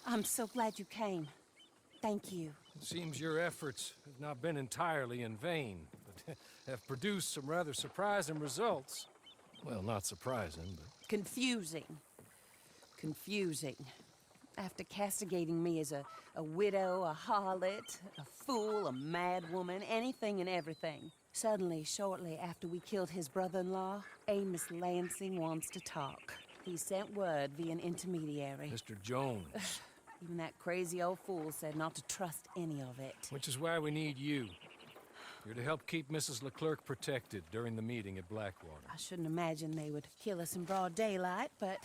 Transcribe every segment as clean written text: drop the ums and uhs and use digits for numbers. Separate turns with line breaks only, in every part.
I'm so glad you came. Thank you.
It seems your efforts have not been entirely in vain, but have produced some rather surprising results. Well, not surprising, but...
Confusing. Confusing. After castigating me as a widow, a harlot, a fool, a mad woman, anything and everything. Suddenly, shortly after we killed his brother-in-law, Amos Lansing wants to talk. He sent word via an intermediary.
Mr. Jones.
Even that crazy old fool said not to trust any of it.
Which is why we need you. You're to help keep Mrs. Leclerc protected during the meeting at Blackwater.
I shouldn't imagine they would kill us in broad daylight, but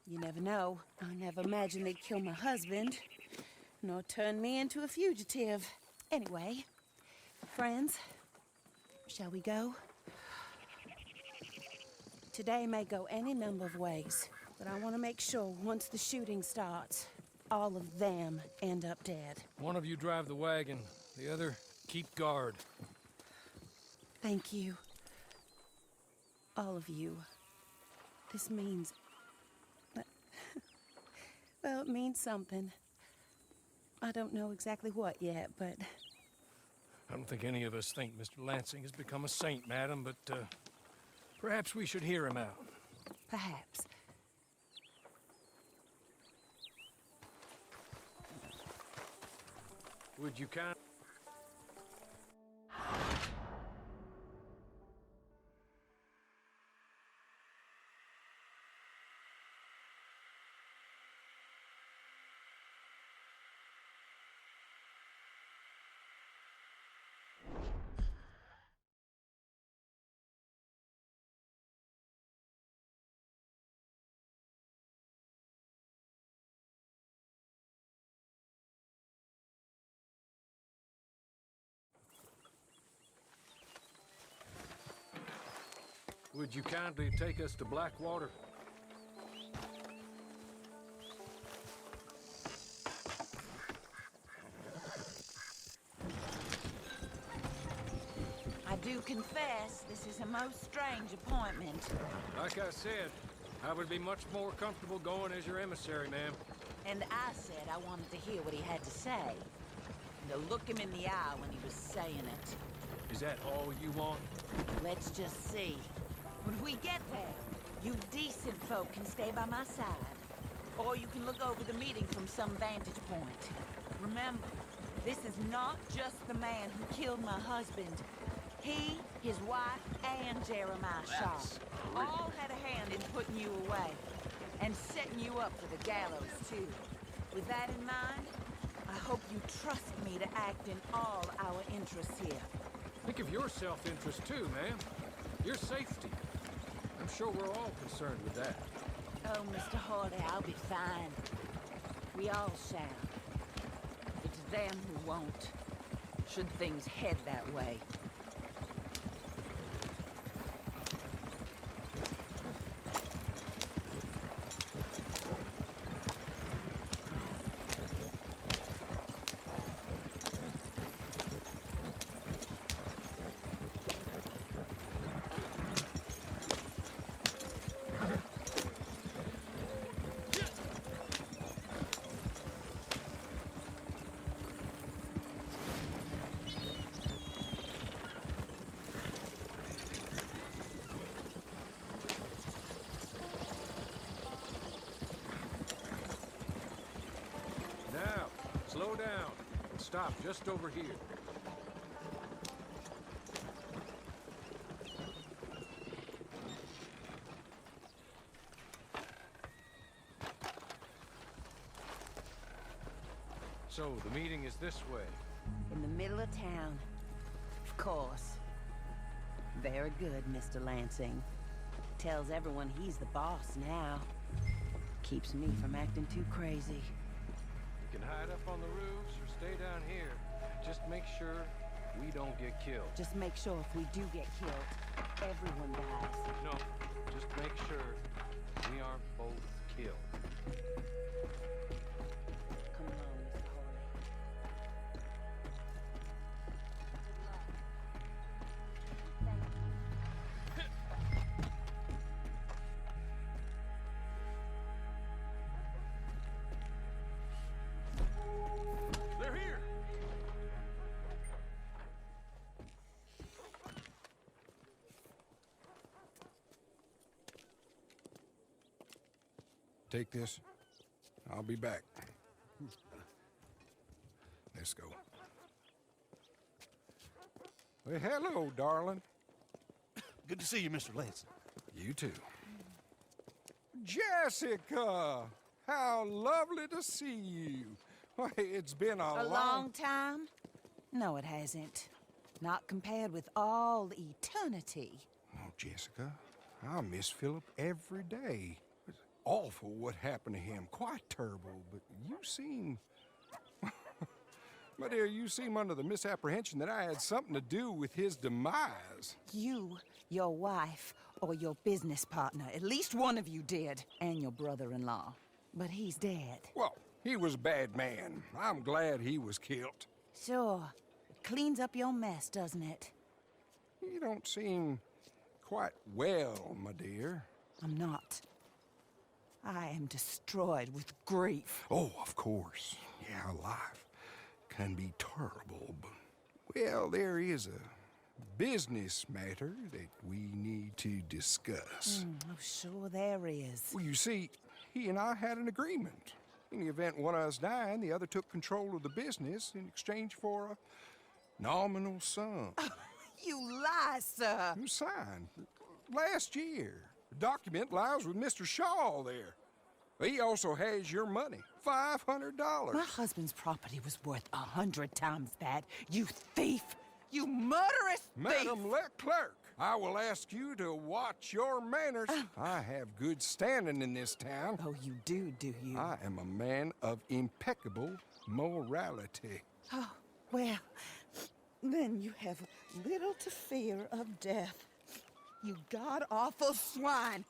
you never know. I never imagined they'd kill my husband, nor turn me into a fugitive. Anyway, friends, shall we go? Today may go any number of ways, but I want to make sure once the shooting starts, all of them end up dead.
One of you drive the wagon, the other keep guard.
Thank you. All of you. This means... well, it means something. I don't know exactly what yet, but...
I don't think any of us think Mr. Lansing has become a saint, madam, but perhaps we should hear him out.
Perhaps.
Would you kind... Would you kindly take us to Blackwater?
I do confess, this is a most strange appointment.
Like I said, I would be much more comfortable going as your emissary, ma'am.
And I said I wanted to hear what he had to say. And to look him in the eye when he was saying it.
Is that all you want?
Let's just see. When we get there, you decent folk can stay by my side. Or you can look over the meeting from some vantage point. Remember, this is not just the man who killed my husband. He, his wife, and Jeremiah Shaw all had a hand in putting you away. And setting you up for the gallows, too. With that in mind, I hope you trust me to act in all our interests here.
Think of your self-interest too, ma'am. Your safety. I'm sure we're all concerned with that.
Oh, Mr. Hardy, I'll be fine. We all shall. It's them who won't, should things head that way.
Now, slow down and stop just over here. So, the meeting is this way.
In the middle of town. Of course. Very good, Mr. Lansing. Tells everyone he's the boss now. Keeps me from acting too crazy.
You can hide up on the roofs or stay down here. Just make sure we don't get killed.
Just make sure if we do get killed, everyone dies.
No, just make sure we aren't both killed.
Come along, Mr. Hawley.
Take this. I'll be back. Let's go. Well, hello, darling.
Good to see you, Mr. Lance.
You too. Jessica! How lovely to see you. Why, it's been
A long time? No, it hasn't. Not compared with all eternity.
Oh, Jessica, I miss Philip every day. It's awful what happened to him. Quite terrible, but you seem... My dear, you seem under the misapprehension that I had something to do with his demise.
You, your wife, or your business partner, at least one of you did, and your brother-in-law. But he's dead.
Well, he was a bad man. I'm glad he was killed.
Sure. It cleans up your mess, doesn't it?
You don't seem quite well, my dear.
I'm not. I am destroyed with grief.
Oh, of course. Yeah, life can be terrible, but... Well, there is a business matter that we need to discuss.
Oh, sure there is.
Well, you see, he and I had an agreement. In the event one of us died, the other took control of the business in exchange for a nominal sum.
You lie, sir.
It was signed last year. The document lies with Mr. Shaw there. He also has your money, $500.
My husband's property was worth 100 times that. You thief! You murderous thief!
Madam Leclerc, I will ask you to watch your manners. I have good standing in this town.
Oh, you do you?
I am a man of impeccable morality.
Oh, well, then you have little to fear of death. You god-awful swine!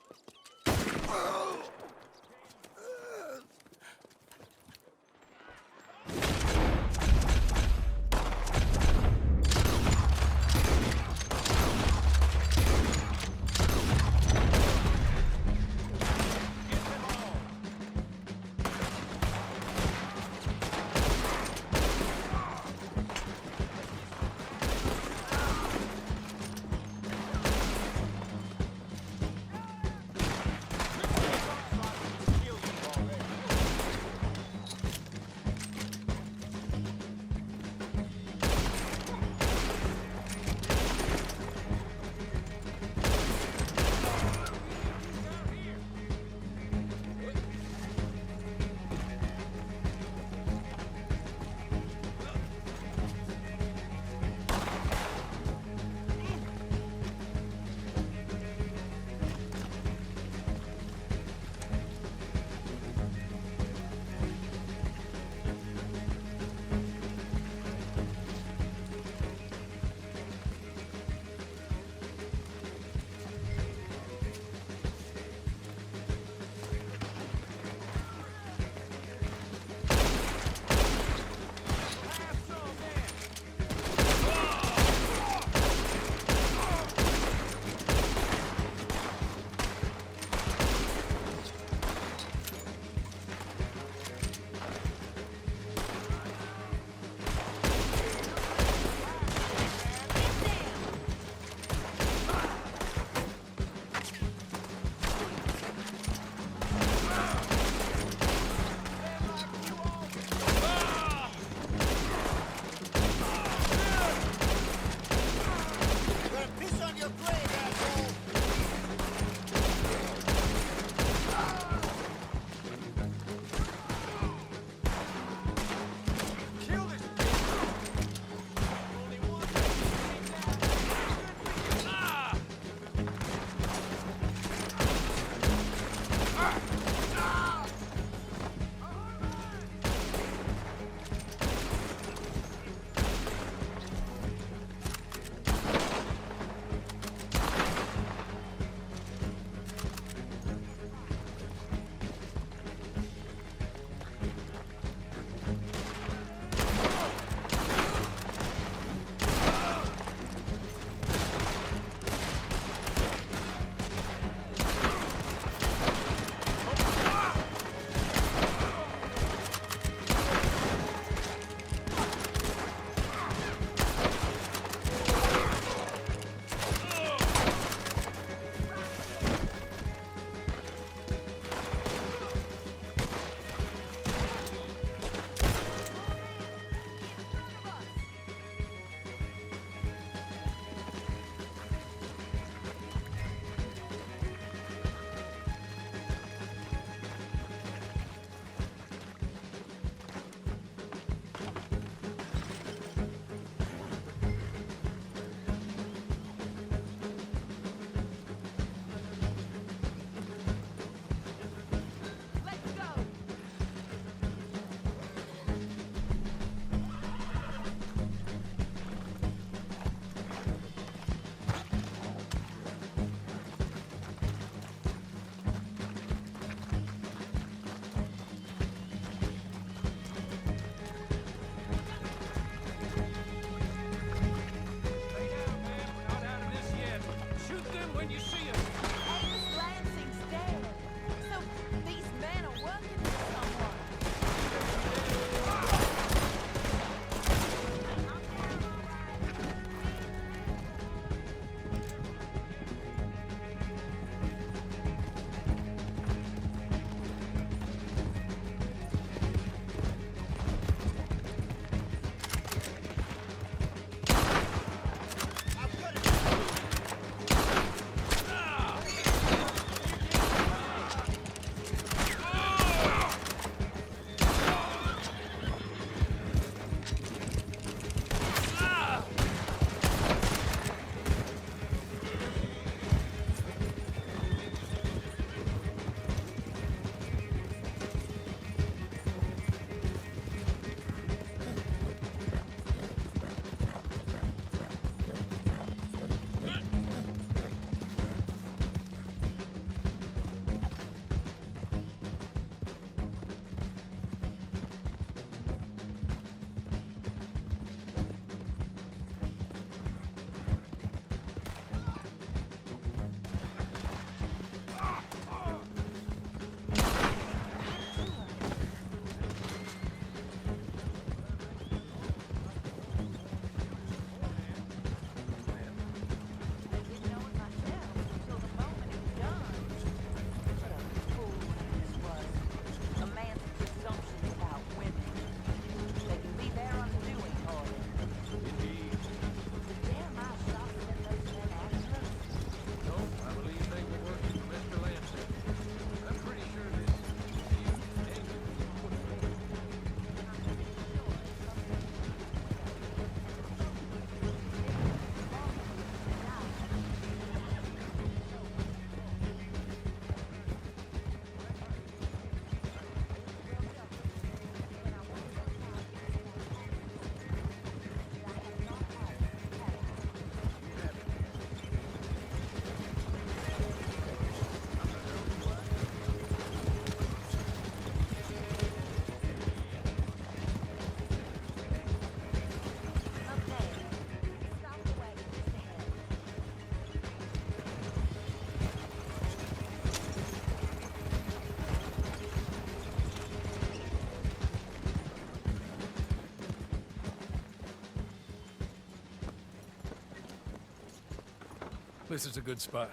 This is a good spot.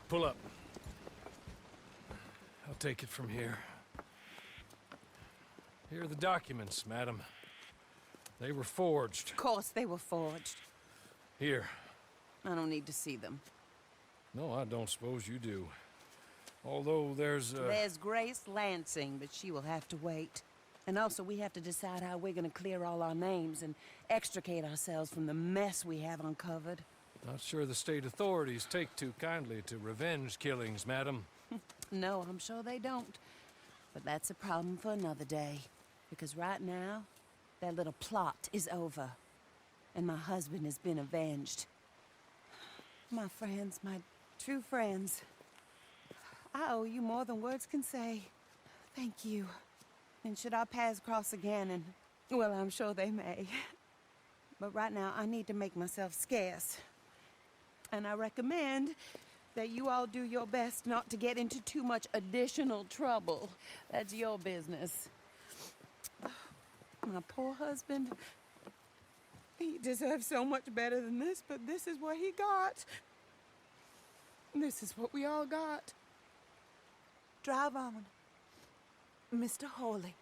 Pull up. I'll take it from here. Here are the documents, madam. They were forged.
Of course they were forged.
Here.
I don't need to see them.
No, I don't suppose you do. Although
There's Grace Lansing, but she will have to wait. And also, we have to decide how we're gonna clear all our names and extricate ourselves from the mess we have uncovered.
Not sure the state authorities take too kindly to revenge killings, madam.
No, I'm sure they don't. But that's a problem for another day. Because right now, that little plot is over. And my husband has been avenged. My friends, my true friends. I owe you more than words can say. Thank you. And should our paths cross again, and, well, I'm sure they may. But right now, I need to make myself scarce. And I recommend that you all do your best not to get into too much additional trouble. That's your business. My poor husband, he deserves so much better than this, but this is what he got. This is what we all got.
Drive on, Mr. Hawley.